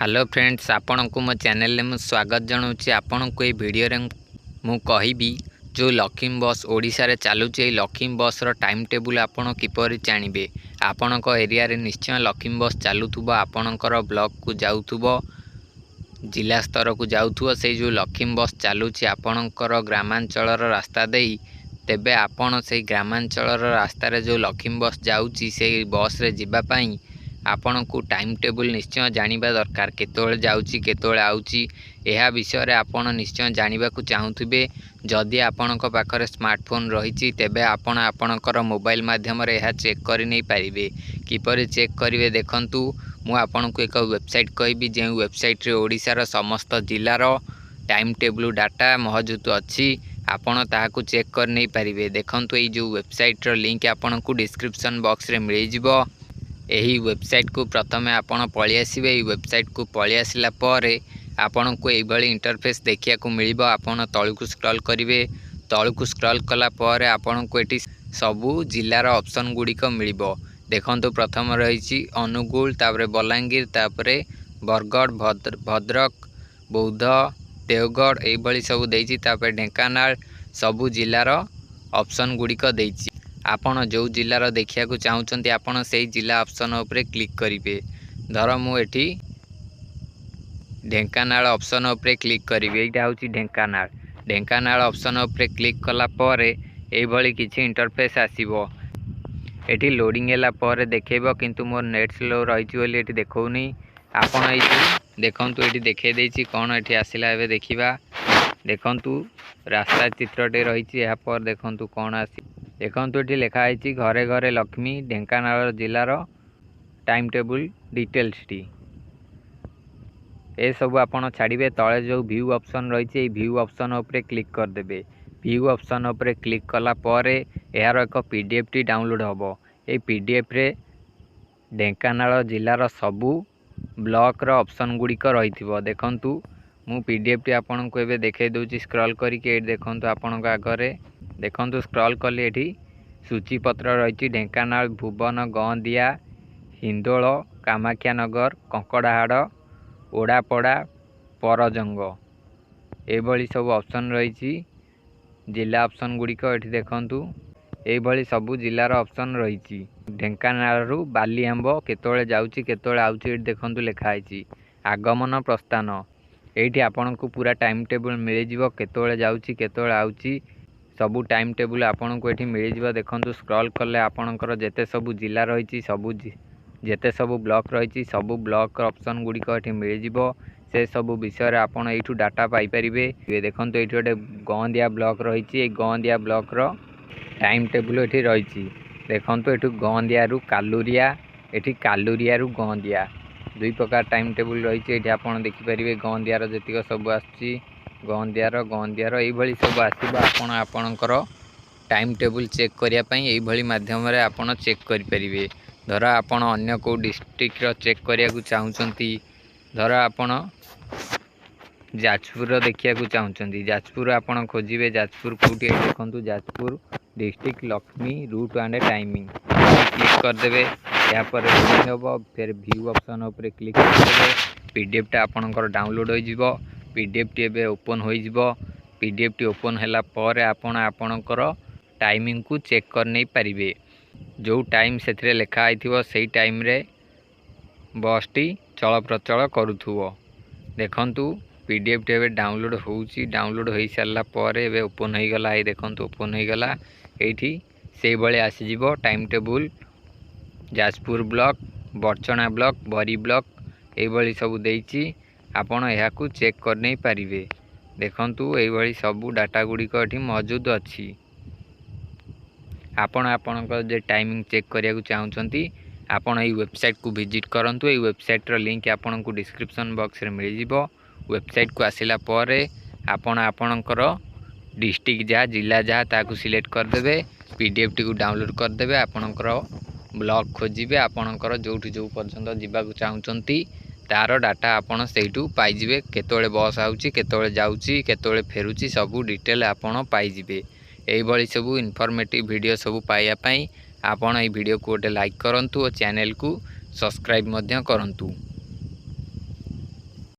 Hello friends, आपण को मो चैनल में स्वागत जनाऊँगी। आपण को ये वीडियो रे मु कहबी जो लक्ष्मी बस ओडिशा रे चलुचे लक्ष्मी बस रो टाइम टेबल आपण किपरि जानिबे। आपण को एरिया रे निश्चय लक्ष्मी बस चलुथुबो, आपणकर ब्लॉक को जाउथुबो, जिला स्तर को जाउथुबो। से जो लक्ष्मी बस चलुचे आपणकर ग्रामांचल रास्ता देई, तेबे आपण से ग्रामांचल रास्ता रे जो लक्ष्मी बस जाउची से बस रे जिबा पई आपण को टाइम टेबल निश्चय जानिबा दरकार। केतोळे जाउची केतोळे आउची एहा विषय रे आपण निश्चय जानिबा को चाहुथिबे। जदि आपणक पाखरे स्मार्टफोन रहिची तेबे आपण आपणकर मोबाइल माध्यम रे एहा चेक करि नै पारिबे। किपरि चेक करिवे देखंतु, मु आपण को एक वेबसाइट कहबी जे वेबसाइट रे ओडिसा रो समस्त जिल्ला रो टाइम टेबल डाटा मौजूद अछि। आपण ताहाकू चेक कर नै पारिबे। देखंतु ए जो वेबसाइट रो लिंक आपण को डिस्क्रिप्शन बॉक्स रे मिलि जिवो। यही वेबसाइट को प्रथमे आपण पळि आसीबे। ए वेबसाइट को पळि आसिला परे आपण को ए बळी इंटरफेस देखिया को मिलिबो। आपण तळु को स्क्रॉल करिवे। तळु को स्क्रॉल कला परे आपण को एटी सबु जिल्ला रो ऑप्शन गुडी को मिलिबो। देखंतु प्रथम रहिछि अनुगुल, तापरे बलांगीर, तापरे बरगढ़, भद्रक, बौद्ध, देवगढ़ ए बळी सब देछि। तापरे ढेंकानाल सबु जिल्ला रो ऑप्शन गुडी को देछि। आपण जो जिल्लार देखिया को चाहूचंती आपण से जिला ऑप्शन उपरे क्लिक करिवे। धर मु एठी ढेंकानाल ऑप्शन उपरे क्लिक करिवे। एटा होची ढेंकानाल। ढेंकानाल ऑप्शन उपरे क्लिक कला परे ए भली किछि इंटरफेस आसीबो। एठी लोडिंग हैला परे देखेबो, किंतु मोर नेट स्लो रहिछि बोली एठी देखौनी। आपण एठी देखंतु, एठी देखे देछि कोन एठी आसिला। एबे देखिबा। देखंतु रास्ता चित्रटे रहिछि। एहा पर देखंतु कोन आसी। देखंतु एठी लिखा है घरे घरे लक्ष्मी, ढेंकानाल जिलार टाइम टेबल डिटेल्स टी। ए सब आपण छाड़िबे। तळे जो व्यू ऑप्शन रही व्यू ऑप्शन उपरे क्लिक कर देबे। व्यू ऑप्शन उपरे क्लिक कला परे एहार एक पीडीएफ टी डाउनलोड होबो। ए पीडीएफ रे ढेंकानाल जिलार सबु ब्लॉक रो ऑप्शन गुडी को रहिथिबो। देखंतु मु पीडीएफ टी आपण को एबे देखे दोची स्क्रॉल करी के। देखंतु आपण का आगरे देखंतु स्क्रॉल कले एठी सूचीपत्र रही ढेंकानाल, भुवन, गंदिया, हिंदोल, कामाख्यानगर, कंकड़ाहाड़, ओडापड़ा, परजंग एभली सब ऑप्शन रही जिला ऑप्शन गुड़िक। एठी देखंतु एभली सबु जिलार ऑप्शन रही। ढेंकानाल रु बालीआंब केतोळे जाउची केतोळे आउची एठी देखंतु लिखा है आगमन प्रस्थान। एठी आपन को पूरा टाइम टेबल मिल जिवो, केतोळे जाउची केतोळे आउची सबु टाइम टेबल आपन को एठी मिल जिवो। देखंतु स्क्रॉल करले आपनकर जेते सबु जिला रही सबु जेते सबु ब्लॉक रही सबु ब्लॉक ऑप्शन गुडी को एठी मिल जिवो। से सबु विषय रे आपन एठू डाटा पाई परिबे। देखंतु एठी गोटे गंदिया ब्लॉक रही। ए गंदिया ब्लॉक रो टाइम टेबल एठी रही। देखंतु एठू गंदिया रु कालुरिया, एठी कालुरिया रु गंदिया दुई प्रकार टाइम टेबल रही। एठी आपन देखि परिबे गंदिया रो जेतिक सब आछि, गंदियार ये सब आसो। आपणकर टाइम टेबल चेक करने यही मध्यम आपण चेक करें। धर आपण अन्य को डिस्ट्रिक्ट चेक करने को चाहूँगी। धर आपण जाजपुर देखा चाहूँगी। जाजपुर आपड़ खोजे। जाजपुर कौटी देखूँ, Jajpur district Lakshmi route and timing click करदे। यापर हम फिर व्यू ऑप्शन उपर क्लिक करदे। पीडीएफटा आपणकर डाउनलोड हो। पीडीएफ टी एबे ओपन हो जिवो। पीडीएफ टी ओपन हैला परे आपण आपणकर टाइमिंग को चेक कर नै परिबे। जो टाइम सेथिरे लेखा आइथिबो सेही टाइम रे बस टी चल प्रचल करूथुबो। देखंतु पीडीएफ टी एबे डाउनलोड होउची। डाउनलोड होई सारला परे एबे ओपन होई गला। ए देखंतु ओपन होई गला। एठी सेही बळे आसी जिवो time table Jajpur block, Barachana block, Bari block ए बळी सब देइची। आपण यह चेक कर नहीं पारिबे। देखंतु ये सबू डाटा गुड़िक ये मौजूद अच्छी। आपण आपणकर जे टाइमिंग चेक करिया चाहूँगी आपण ये वेबसाइट को विजिट करंतु। ये वेबसाइट रो लिंक आपन को डिस्क्रिप्शन बॉक्स रे मिल जिवो। वेबसाइट को आसिला परे आपण आपणकर डिस्ट्रिक्ट जहाँ जिला जहाँ ताकू सिलेक्ट करदे। पीडीएफ टी को डाउनलोड करदे। आपणकर ब्लॉक खोजिबे। आपणकर जोठी जो पर्यंत जिबाकू चाहूँगी तार डाटा आपण सेठू पाइजिबे। केतोळे बस आउची, केतोळे जाउची, केतोळे फेरुची सबू डिटेल आपण पाइजिबे। एही भली सबू इन्फॉर्मेटिव वीडियो सबू पाइया पई आपण ए वीडियो को गोटे लाइक करंतु और चैनल को सब्सक्राइब मध्य करंतु।